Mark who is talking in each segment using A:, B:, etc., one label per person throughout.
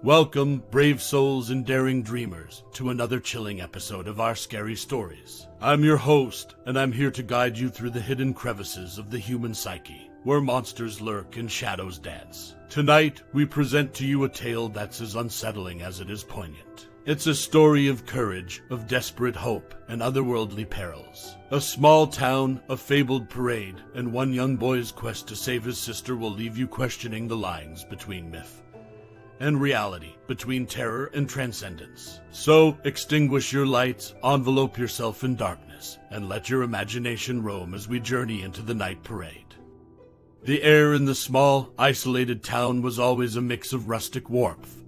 A: Welcome, brave souls and daring dreamers, to another chilling episode of our scary stories. I'm your host, and I'm here to guide you through the hidden crevices of the human psyche, where monsters lurk and shadows dance. Tonight, we present to you a tale that's as unsettling as it is poignant. It's a story of courage, of desperate hope, and otherworldly perils. A small town, a fabled parade, and one young boy's quest to save his sister will leave you questioning the lines between myth and reality, between terror and transcendence. So, extinguish your lights, envelope yourself in darkness, and let your imagination roam as we journey into the night parade. The air in the small, isolated town was always a mix of rustic warmth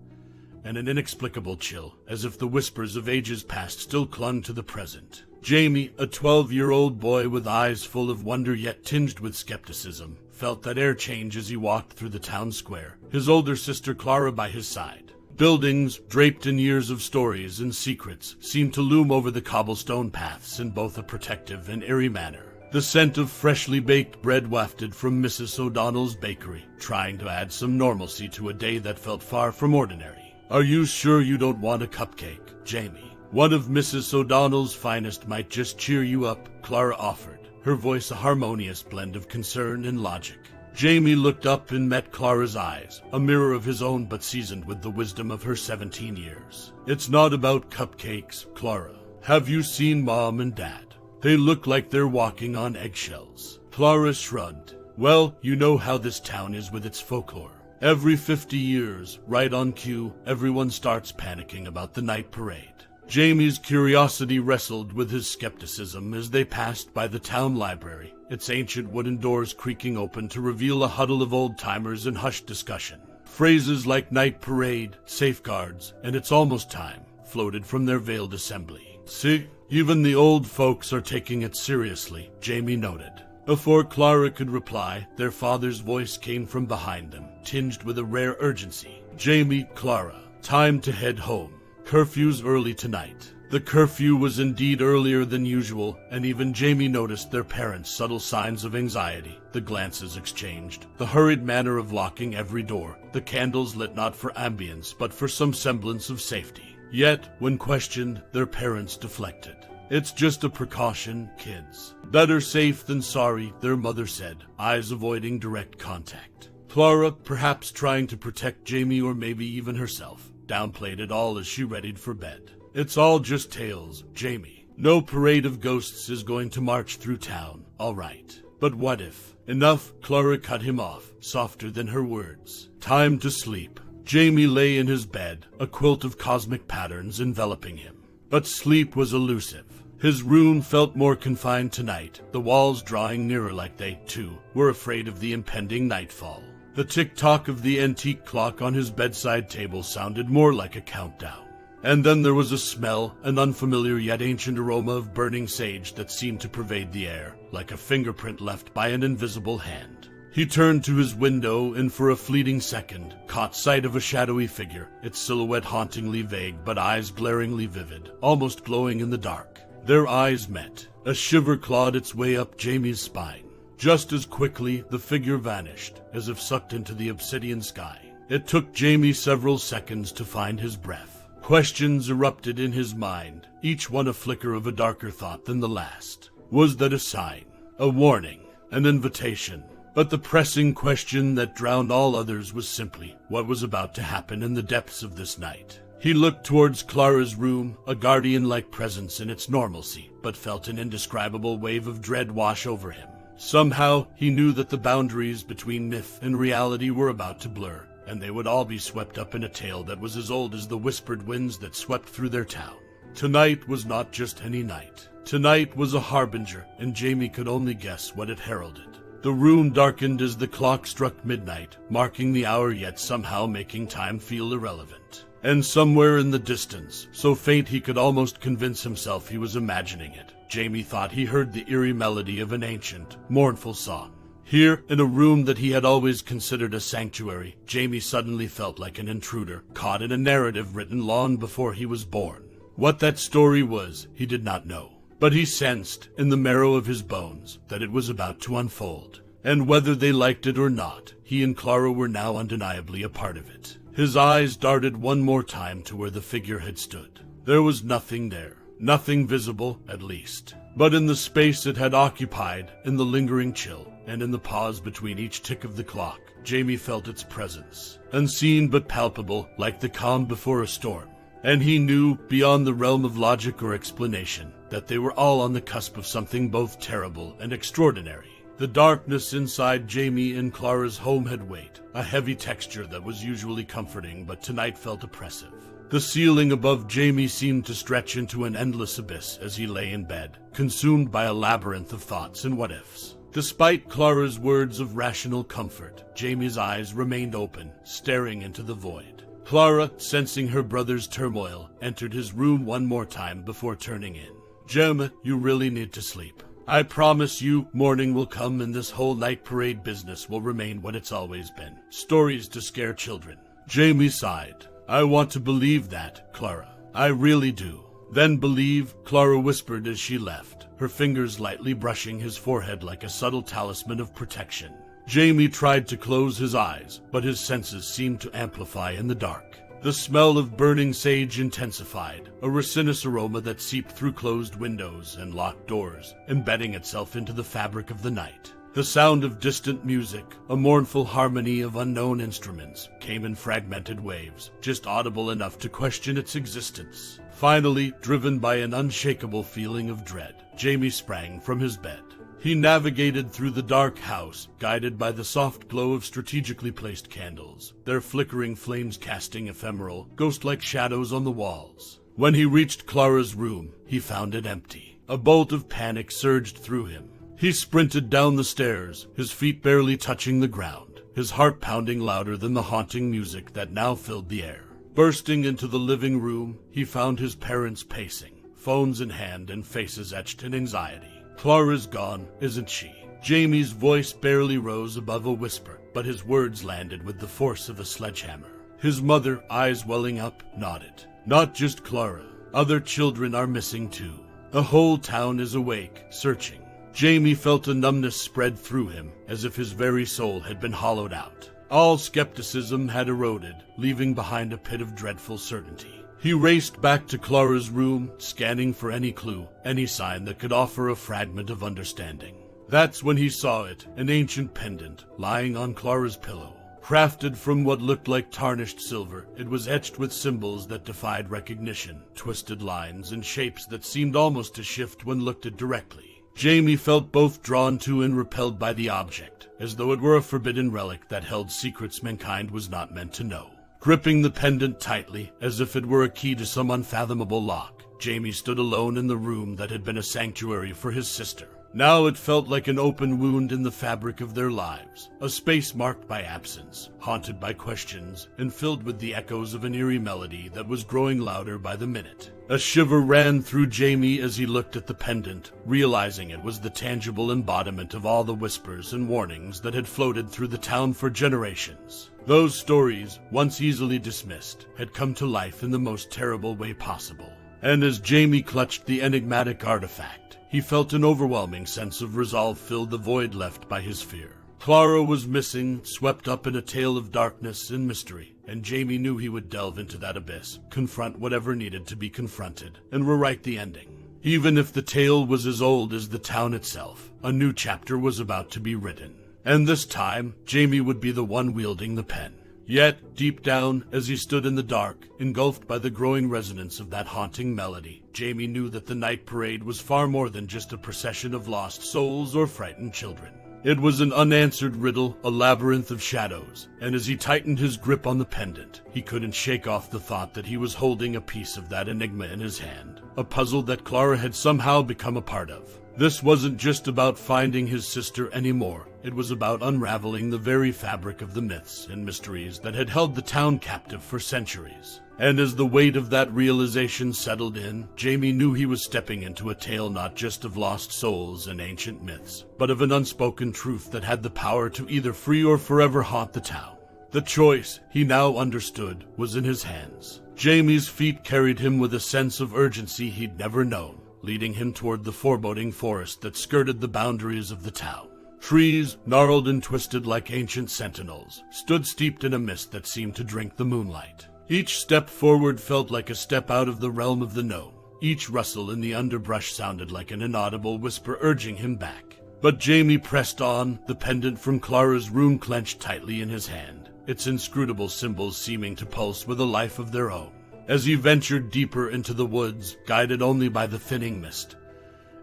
A: and an inexplicable chill, as if the whispers of ages past still clung to the present. Jamie, a 12-year-old boy with eyes full of wonder yet tinged with skepticism, felt that air change as he walked through the town square, his older sister Clara by his side. Buildings, draped in years of stories and secrets, seemed to loom over the cobblestone paths in both a protective and eerie manner. The scent of freshly baked bread wafted from Mrs. O'Donnell's bakery, trying to add some normalcy to a day that felt far from ordinary. "Are you sure you don't want a cupcake, Jamie? One of Mrs. O'Donnell's finest might just cheer you up," Clara offered, her voice a harmonious blend of concern and logic. Jamie looked up and met Clara's eyes, a mirror of his own but seasoned with the wisdom of her 17 years. "It's not about cupcakes, Clara. Have you seen Mom and Dad? They look like they're walking on eggshells." Clara shrugged. "Well, you know how this town is with its folklore. Every 50 years, right on cue, everyone starts panicking about the night parade." Jamie's curiosity wrestled with his skepticism as they passed by the town library, its ancient wooden doors creaking open to reveal a huddle of old-timers in hushed discussion. Phrases like night parade, safeguards, and "it's almost time" floated from their veiled assembly. "See, even the old folks are taking it seriously," Jamie noted. Before Clara could reply, their father's voice came from behind them, tinged with a rare urgency. "Jamie, Clara, time to head home. Curfew's early tonight." The curfew was indeed earlier than usual, and even Jamie noticed their parents' subtle signs of anxiety, the glances exchanged, the hurried manner of locking every door, the candles lit not for ambience but for some semblance of safety. Yet, when questioned, their parents deflected. "It's just a precaution, kids. Better safe than sorry," their mother said, eyes avoiding direct contact. Clara, perhaps trying to protect Jamie or maybe even herself, downplayed it all as she readied for bed. "It's all just tales, Jamie. No parade of ghosts is going to march through town, all right. But what if?" "Enough," Clara cut him off, softer than her words. "Time to sleep." Jamie lay in his bed, a quilt of cosmic patterns enveloping him. But sleep was elusive. His room felt more confined tonight, the walls drawing nearer like they, too, were afraid of the impending nightfall. The tick-tock of the antique clock on his bedside table sounded more like a countdown. And then there was a smell, an unfamiliar yet ancient aroma of burning sage that seemed to pervade the air, like a fingerprint left by an invisible hand. He turned to his window and for a fleeting second caught sight of a shadowy figure, its silhouette hauntingly vague but eyes glaringly vivid, almost glowing in the dark. Their eyes met. A shiver clawed its way up Jamie's spine. Just as quickly, the figure vanished, as if sucked into the obsidian sky. It took Jamie several seconds to find his breath. Questions erupted in his mind, each one a flicker of a darker thought than the last. Was that a sign? A warning? An invitation? But the pressing question that drowned all others was simply what was about to happen in the depths of this night. He looked towards Clara's room, a guardian-like presence in its normalcy, but felt an indescribable wave of dread wash over him. Somehow, he knew that the boundaries between myth and reality were about to blur, and they would all be swept up in a tale that was as old as the whispered winds that swept through their town. Tonight was not just any night. Tonight was a harbinger, and Jamie could only guess what it heralded. The room darkened as the clock struck midnight, marking the hour yet somehow making time feel irrelevant. And somewhere in the distance, so faint he could almost convince himself he was imagining it, Jamie thought he heard the eerie melody of an ancient, mournful song. Here, in a room that he had always considered a sanctuary, Jamie suddenly felt like an intruder, caught in a narrative written long before he was born. What that story was, he did not know. But he sensed, in the marrow of his bones, that it was about to unfold. And whether they liked it or not, he and Clara were now undeniably a part of it. His eyes darted one more time to where the figure had stood. There was nothing there. Nothing visible, at least. But in the space it had occupied, in the lingering chill, and in the pause between each tick of the clock, Jamie felt its presence. Unseen but palpable, like the calm before a storm. And he knew, beyond the realm of logic or explanation, that they were all on the cusp of something both terrible and extraordinary. The darkness inside Jamie and Clara's home had weight, a heavy texture that was usually comforting but tonight felt oppressive. The ceiling above Jamie seemed to stretch into an endless abyss as he lay in bed, consumed by a labyrinth of thoughts and what-ifs. Despite Clara's words of rational comfort, Jamie's eyes remained open, staring into the void. Clara, sensing her brother's turmoil, entered his room one more time before turning in. "Gemma, you really need to sleep. I promise you, morning will come and this whole night parade business will remain what it's always been. Stories to scare children." Jamie sighed. "I want to believe that, Clara. I really do." "Then believe," Clara whispered as she left, her fingers lightly brushing his forehead like a subtle talisman of protection. Jamie tried to close his eyes, but his senses seemed to amplify in the dark. The smell of burning sage intensified, a resinous aroma that seeped through closed windows and locked doors, embedding itself into the fabric of the night. The sound of distant music, a mournful harmony of unknown instruments, came in fragmented waves, just audible enough to question its existence. Finally, driven by an unshakable feeling of dread, Jamie sprang from his bed. He navigated through the dark house, guided by the soft glow of strategically placed candles, their flickering flames casting ephemeral, ghost-like shadows on the walls. When he reached Clara's room, he found it empty. A bolt of panic surged through him. He sprinted down the stairs, his feet barely touching the ground, his heart pounding louder than the haunting music that now filled the air. Bursting into the living room, he found his parents pacing, phones in hand and faces etched in anxiety. "Clara's gone, isn't she?" Jamie's voice barely rose above a whisper, but his words landed with the force of a sledgehammer. His mother, eyes welling up, nodded. "Not just Clara. Other children are missing too. The whole town is awake, searching." Jamie felt a numbness spread through him, as if his very soul had been hollowed out. All skepticism had eroded, leaving behind a pit of dreadful certainty. He raced back to Clara's room, scanning for any clue, any sign that could offer a fragment of understanding. That's when he saw it, an ancient pendant, lying on Clara's pillow. Crafted from what looked like tarnished silver, it was etched with symbols that defied recognition, twisted lines and shapes that seemed almost to shift when looked at directly. Jamie felt both drawn to and repelled by the object, as though it were a forbidden relic that held secrets mankind was not meant to know. Gripping the pendant tightly, as if it were a key to some unfathomable lock, Jamie stood alone in the room that had been a sanctuary for his sister. Now it felt like an open wound in the fabric of their lives, a space marked by absence, haunted by questions, and filled with the echoes of an eerie melody that was growing louder by the minute. A shiver ran through Jamie as he looked at the pendant, realizing it was the tangible embodiment of all the whispers and warnings that had floated through the town for generations. Those stories, once easily dismissed, had come to life in the most terrible way possible. And as Jamie clutched the enigmatic artifact, he felt an overwhelming sense of resolve fill the void left by his fear. Clara was missing, swept up in a tale of darkness and mystery, and Jamie knew he would delve into that abyss, confront whatever needed to be confronted, and rewrite the ending. Even if the tale was as old as the town itself, a new chapter was about to be written. And this time, Jamie would be the one wielding the pen. Yet, deep down, as he stood in the dark, engulfed by the growing resonance of that haunting melody, Jamie knew that the night parade was far more than just a procession of lost souls or frightened children. It was an unanswered riddle, a labyrinth of shadows, and as he tightened his grip on the pendant, he couldn't shake off the thought that he was holding a piece of that enigma in his hand, a puzzle that Clara had somehow become a part of. This wasn't just about finding his sister anymore. It was about unraveling the very fabric of the myths and mysteries that had held the town captive for centuries. And as the weight of that realization settled in, Jamie knew he was stepping into a tale not just of lost souls and ancient myths, but of an unspoken truth that had the power to either free or forever haunt the town. The choice, he now understood, was in his hands. Jamie's feet carried him with a sense of urgency he'd never known, leading him toward the foreboding forest that skirted the boundaries of the town. Trees, gnarled and twisted like ancient sentinels, stood steeped in a mist that seemed to drink the moonlight. Each step forward felt like a step out of the realm of the known. Each rustle in the underbrush sounded like an inaudible whisper urging him back. But Jamie pressed on, the pendant from Clara's rune clenched tightly in his hand, its inscrutable symbols seeming to pulse with a life of their own. As he ventured deeper into the woods, guided only by the thinning mist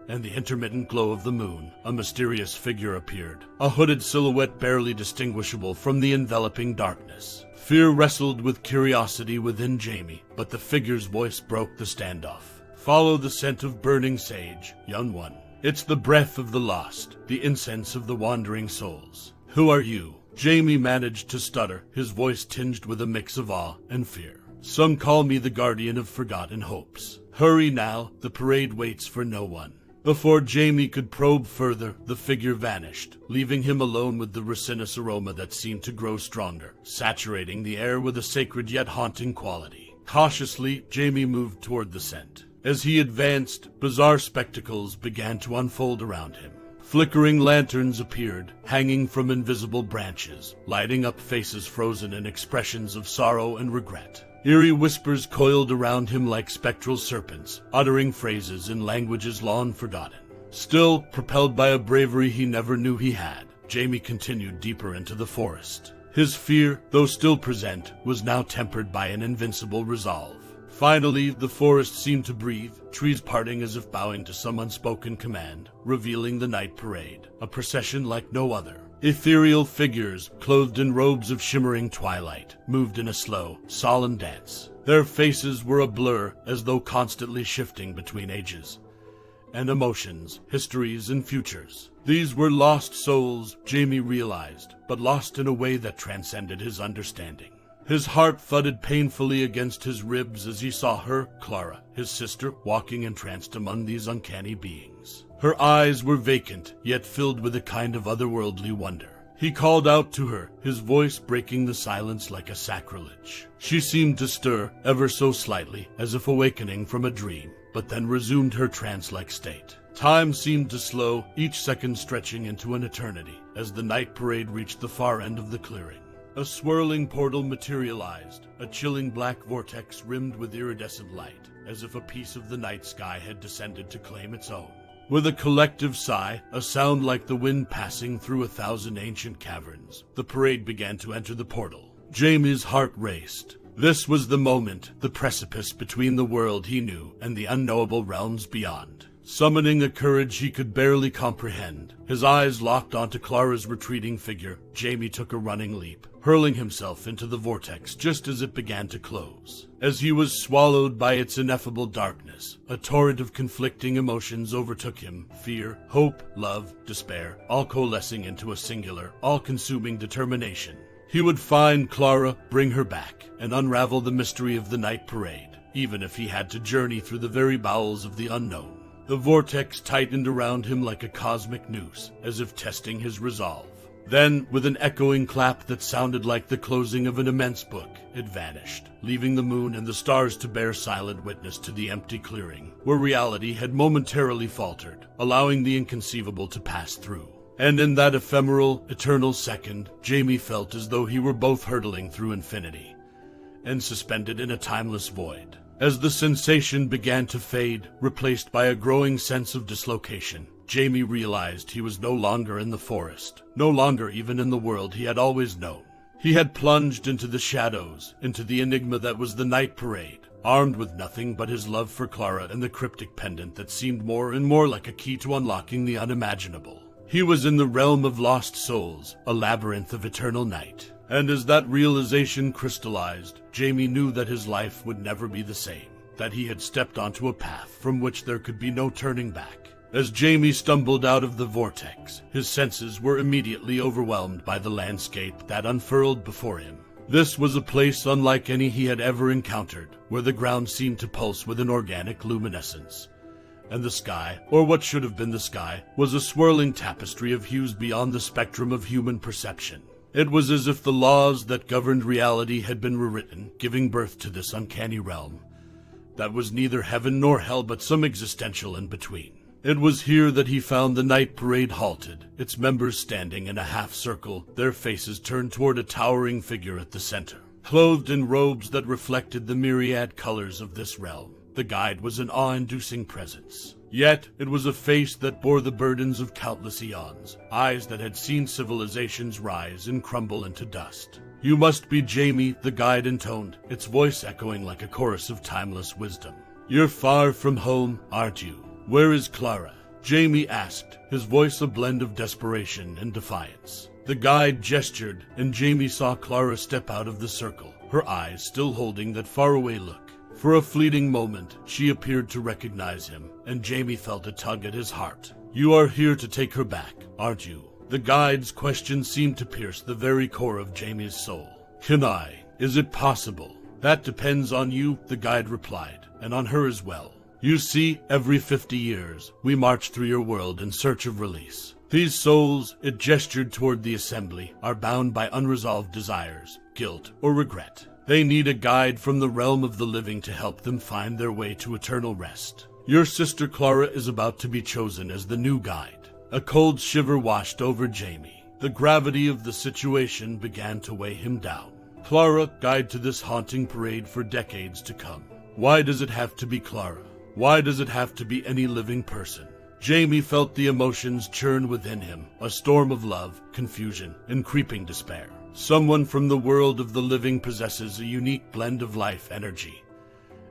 A: and the intermittent glow of the moon, a mysterious figure appeared, a hooded silhouette barely distinguishable from the enveloping darkness. Fear wrestled with curiosity within Jamie, but the figure's voice broke the standoff. Follow the scent of burning sage, young one. It's the breath of the lost, the incense of the wandering souls. Who are you? Jamie managed to stutter, his voice tinged with a mix of awe and fear. Some call me the guardian of forgotten hopes. Hurry now, the parade waits for no one. Before Jamie could probe further, the figure vanished, leaving him alone with the resinous aroma that seemed to grow stronger, saturating the air with a sacred yet haunting quality. Cautiously, Jamie moved toward the scent. As he advanced, bizarre spectacles began to unfold around him. Flickering lanterns appeared, hanging from invisible branches, lighting up faces frozen in expressions of sorrow and regret. Eerie whispers coiled around him like spectral serpents, uttering phrases in languages long forgotten. Still, propelled by a bravery he never knew he had, Jamie continued deeper into the forest. His fear, though still present, was now tempered by an invincible resolve. Finally, the forest seemed to breathe, trees parting as if bowing to some unspoken command, revealing the night parade, a procession like no other. Ethereal figures, clothed in robes of shimmering twilight, moved in a slow, solemn dance. Their faces were a blur, as though constantly shifting between ages and emotions, histories and futures. These were lost souls, Jamie realized, but lost in a way that transcended his understanding. His heart thudded painfully against his ribs as he saw her, Clara, his sister, walking entranced among these uncanny beings. Her eyes were vacant, yet filled with a kind of otherworldly wonder. He called out to her, his voice breaking the silence like a sacrilege. She seemed to stir, ever so slightly, as if awakening from a dream, but then resumed her trance-like state. Time seemed to slow, each second stretching into an eternity, as the night parade reached the far end of the clearing. A swirling portal materialized, a chilling black vortex rimmed with iridescent light, as if a piece of the night sky had descended to claim its own. With a collective sigh, a sound like the wind passing through 1,000 ancient caverns, the parade began to enter the portal. Jamie's heart raced. This was the moment, the precipice between the world he knew and the unknowable realms beyond. Summoning a courage he could barely comprehend, his eyes locked onto Clara's retreating figure, Jamie took a running leap, hurling himself into the vortex just as it began to close. As he was swallowed by its ineffable darkness, a torrent of conflicting emotions overtook him: fear, hope, love, despair, all coalescing into a singular, all-consuming determination. He would find Clara, bring her back, and unravel the mystery of the night parade, even if he had to journey through the very bowels of the unknown. The vortex tightened around him like a cosmic noose, as if testing his resolve. Then, with an echoing clap that sounded like the closing of an immense book, it vanished, leaving the moon and the stars to bear silent witness to the empty clearing, where reality had momentarily faltered, allowing the inconceivable to pass through. And in that ephemeral, eternal second, Jamie felt as though he were both hurtling through infinity and suspended in a timeless void. As the sensation began to fade, replaced by a growing sense of dislocation, Jamie realized he was no longer in the forest, no longer even in the world he had always known. He had plunged into the shadows, into the enigma that was the night parade, armed with nothing but his love for Clara and the cryptic pendant that seemed more and more like a key to unlocking the unimaginable. He was in the realm of lost souls, a labyrinth of eternal night. And as that realization crystallized, Jamie knew that his life would never be the same, that he had stepped onto a path from which there could be no turning back. As Jamie stumbled out of the vortex, his senses were immediately overwhelmed by the landscape that unfurled before him. This was a place unlike any he had ever encountered, where the ground seemed to pulse with an organic luminescence. And the sky, or what should have been the sky, was a swirling tapestry of hues beyond the spectrum of human perception. It was as if the laws that governed reality had been rewritten, giving birth to this uncanny realm that was neither heaven nor hell but some existential in between. It was here that he found the night parade halted, its members standing in a half-circle, their faces turned toward a towering figure at the center. Clothed in robes that reflected the myriad colors of this realm, the guide was an awe-inducing presence. Yet, it was a face that bore the burdens of countless eons, eyes that had seen civilizations rise and crumble into dust. "You must be Jamie," the guide intoned, its voice echoing like a chorus of timeless wisdom. "You're far from home, aren't you? Where is Clara?" Jamie asked, his voice a blend of desperation and defiance. The guide gestured, and Jamie saw Clara step out of the circle, her eyes still holding that faraway look. For a fleeting moment, she appeared to recognize him, and Jamie felt a tug at his heart. "You are here to take her back, aren't you?" The guide's question seemed to pierce the very core of Jamie's soul. "Can I? Is it possible?" "That depends on you," the guide replied, "and on her as well. You see, every 50 years, we march through your world in search of release. These souls," it gestured toward the assembly, "are bound by unresolved desires, guilt, or regret. They need a guide from the realm of the living to help them find their way to eternal rest. Your sister Clara is about to be chosen as the new guide." A cold shiver washed over Jamie. The gravity of the situation began to weigh him down. Clara, guide to this haunting parade for decades to come. Why does it have to be Clara? Why does it have to be any living person? Jamie felt the emotions churn within him, a storm of love, confusion, and creeping despair. Someone from the world of the living possesses a unique blend of life energy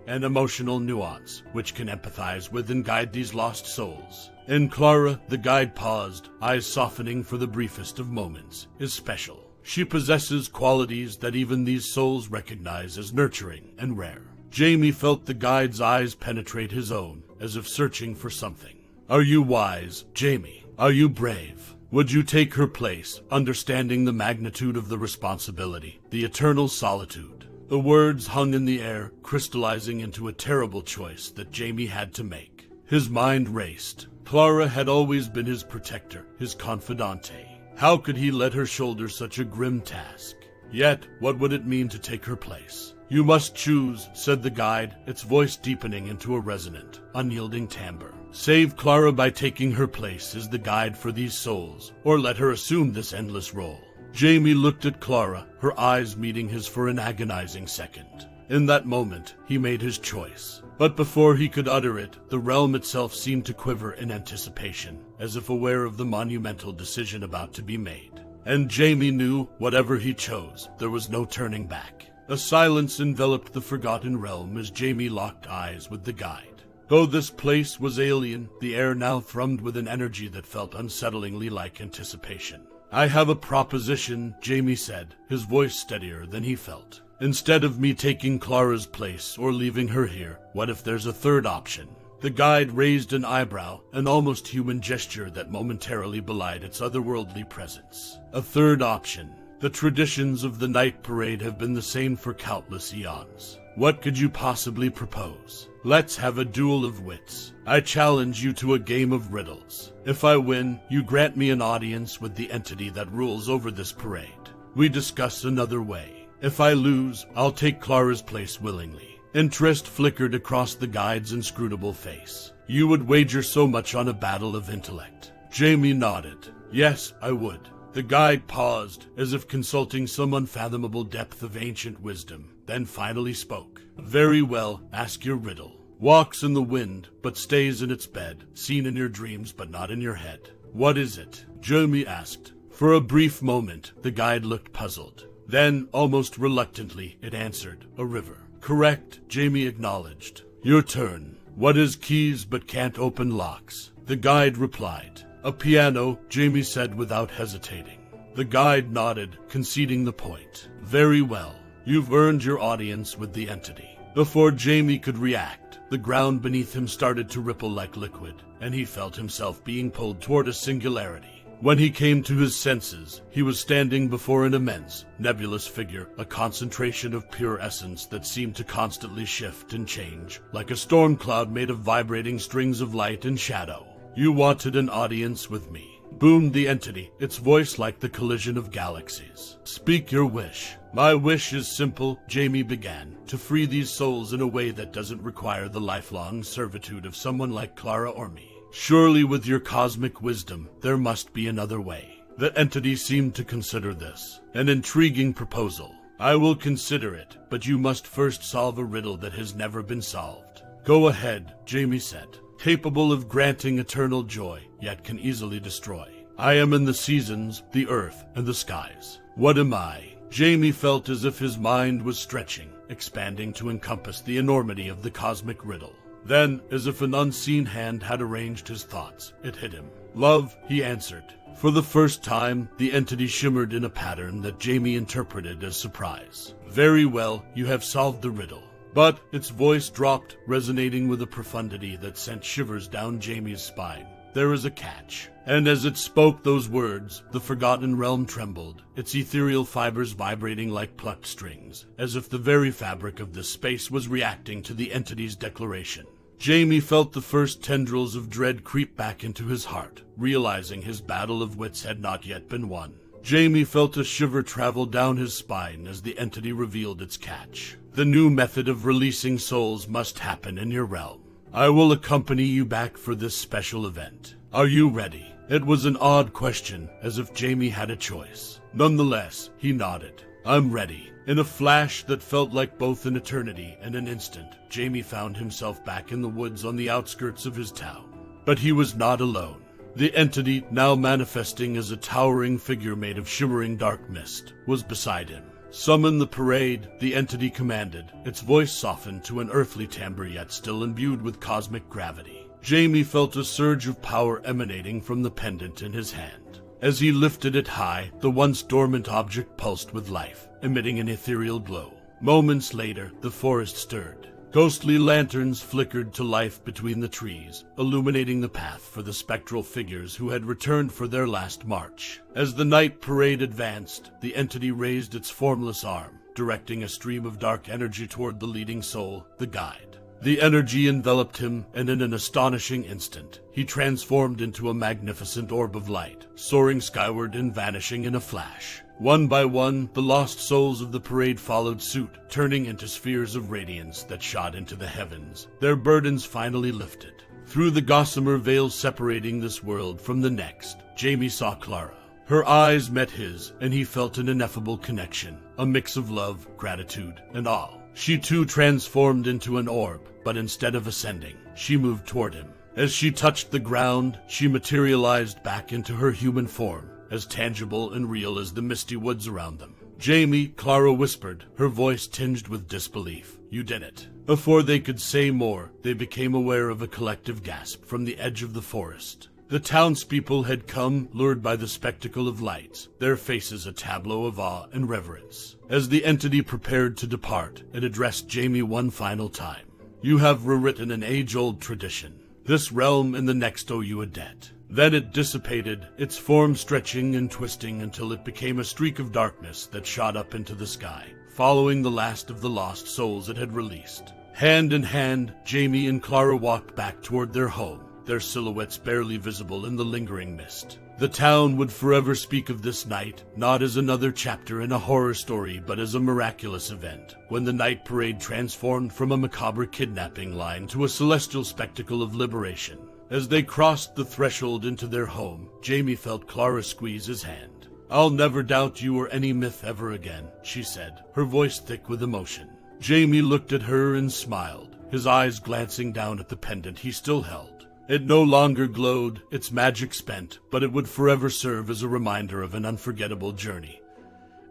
A: and emotional nuance, which can empathize with and guide these lost souls. And Clara, the guide paused, eyes softening for the briefest of moments, is special. She possesses qualities that even these souls recognize as nurturing and rare. Jamie felt the guide's eyes penetrate his own, as if searching for something. "Are you wise, Jamie? Are you brave? Would you take her place, understanding the magnitude of the responsibility, the eternal solitude?" The words hung in the air, crystallizing into a terrible choice that Jamie had to make. His mind raced. Clara had always been his protector, his confidante. How could he let her shoulder such a grim task? Yet, what would it mean to take her place? "You must choose," said the guide, its voice deepening into a resonant, unyielding timbre. "Save Clara by taking her place as the guide for these souls, or let her assume this endless role." Jamie looked at Clara, her eyes meeting his for an agonizing second. In that moment, he made his choice. But before he could utter it, the realm itself seemed to quiver in anticipation, as if aware of the monumental decision about to be made. And Jamie knew, whatever he chose, there was no turning back. A silence enveloped the forgotten realm as Jamie locked eyes with the guide. Though this place was alien, the air now thrummed with an energy that felt unsettlingly like anticipation. "I have a proposition," Jamie said, his voice steadier than he felt. "Instead of me taking Clara's place or leaving her here, what if there's a third option?" The guide raised an eyebrow, an almost human gesture that momentarily belied its otherworldly presence. "A third option. The traditions of the night parade have been the same for countless eons. What could you possibly propose? Let's have a duel of wits. I challenge you to a game of riddles. If I win, you grant me an audience with the entity that rules over this parade. We discuss another way. If I lose, I'll take Clara's place willingly." Interest flickered across the guide's inscrutable face. "You would wager so much on a battle of intellect?" Jamie nodded. "Yes, I would." The guide paused, as if consulting some unfathomable depth of ancient wisdom, then finally spoke. "Very well, ask your riddle. Walks in the wind, but stays in its bed, seen in your dreams but not in your head. What is it?" Jamie asked. For a brief moment, the guide looked puzzled. Then, almost reluctantly, it answered, "A river." "Correct," Jamie acknowledged. "Your turn. What is keys but can't open locks?" The guide replied. "A piano," Jamie said without hesitating. The guide nodded, conceding the point. "Very well. You've earned your audience with the entity." Before Jamie could react, the ground beneath him started to ripple like liquid, and he felt himself being pulled toward a singularity. When he came to his senses, he was standing before an immense, nebulous figure, a concentration of pure essence that seemed to constantly shift and change, like a storm cloud made of vibrating strings of light and shadow. "You wanted an audience with me," boomed the entity, its voice like the collision of galaxies. "Speak your wish." "My wish is simple," Jamie began, "to free these souls in a way that doesn't require the lifelong servitude of someone like Clara or me. Surely with your cosmic wisdom, there must be another way. The entity seemed to consider this an intriguing proposal. I will consider it, but you must first solve a riddle that has never been solved. Go ahead, Jamie said, capable of granting eternal joy, yet can easily destroy. I am in the seasons, the earth, and the skies. What am I? Jamie felt as if his mind was stretching, expanding to encompass the enormity of the cosmic riddle. Then, as if an unseen hand had arranged his thoughts, it hit him. Love, he answered. For the first time, the entity shimmered in a pattern that Jamie interpreted as surprise. Very well, you have solved the riddle. But its voice dropped, resonating with a profundity that sent shivers down Jamie's spine. There is a catch. And as it spoke those words, the forgotten realm trembled, its ethereal fibers vibrating like plucked strings, as if the very fabric of this space was reacting to the entity's declaration. Jamie felt the first tendrils of dread creep back into his heart, realizing his battle of wits had not yet been won. Jamie felt a shiver travel down his spine as the entity revealed its catch. The new method of releasing souls must happen in your realm. I will accompany you back for this special event. Are you ready? It was an odd question, as if Jamie had a choice. Nonetheless, he nodded. I'm ready. In a flash that felt like both an eternity and an instant, Jamie found himself back in the woods on the outskirts of his town. But he was not alone. The entity, now manifesting as a towering figure made of shimmering dark mist, was beside him. Summon the parade, the entity commanded, its voice softened to an earthly timbre yet still imbued with cosmic gravity. Jamie felt a surge of power emanating from the pendant in his hand. As he lifted it high, the once dormant object pulsed with life, emitting an ethereal glow. Moments later, the forest stirred. Ghostly lanterns flickered to life between the trees, illuminating the path for the spectral figures who had returned for their last march. As the night parade advanced, the entity raised its formless arm, directing a stream of dark energy toward the leading soul, the guide. The energy enveloped him, and in an astonishing instant, he transformed into a magnificent orb of light, soaring skyward and vanishing in a flash. One by one, the lost souls of the parade followed suit, turning into spheres of radiance that shot into the heavens, their burdens finally lifted. Through the gossamer veil separating this world from the next, Jamie saw Clara. Her eyes met his, and he felt an ineffable connection, a mix of love, gratitude, and awe. She too transformed into an orb, but instead of ascending, she moved toward him. As she touched the ground, she materialized back into her human form, as tangible and real as the misty woods around them. Jamie, Clara whispered, her voice tinged with disbelief. You did it. Before they could say more, they became aware of a collective gasp from the edge of the forest. The townspeople had come, lured by the spectacle of lights, their faces a tableau of awe and reverence. As the entity prepared to depart, it addressed Jamie one final time. You have rewritten an age-old tradition. This realm and the next owe you a debt. Then it dissipated, its form stretching and twisting until it became a streak of darkness that shot up into the sky, following the last of the lost souls it had released. Hand in hand, Jamie and Clara walked back toward their home, their silhouettes barely visible in the lingering mist. The town would forever speak of this night, not as another chapter in a horror story, but as a miraculous event, when the night parade transformed from a macabre kidnapping line to a celestial spectacle of liberation. As they crossed the threshold into their home, Jamie felt Clara squeeze his hand. I'll never doubt you or any myth ever again, she said, her voice thick with emotion. Jamie looked at her and smiled, his eyes glancing down at the pendant he still held. It no longer glowed, its magic spent, but it would forever serve as a reminder of an unforgettable journey,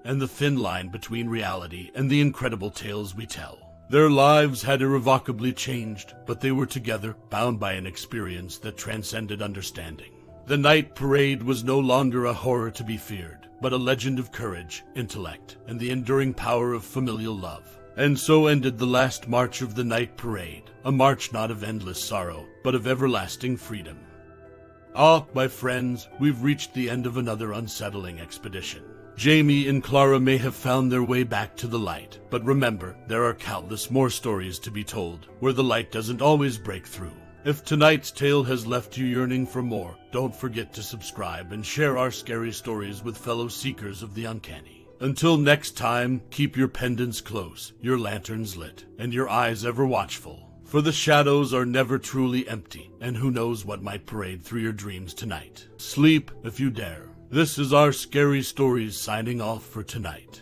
A: and the thin line between reality and the incredible tales we tell. Their lives had irrevocably changed, but they were together, bound by an experience that transcended understanding. The night parade was no longer a horror to be feared, but a legend of courage, intellect, and the enduring power of familial love. And so ended the last march of the night parade, a march not of endless sorrow, but of everlasting freedom. Ah, my friends, we've reached the end of another unsettling expedition. Jamie and Clara may have found their way back to the light, but remember, there are countless more stories to be told, where the light doesn't always break through. If tonight's tale has left you yearning for more, don't forget to subscribe and share our scary stories with fellow seekers of the uncanny. Until next time, keep your pendants close, your lanterns lit, and your eyes ever watchful. For the shadows are never truly empty, and who knows what might parade through your dreams tonight. Sleep if you dare. This is our Scary Stories signing off for tonight.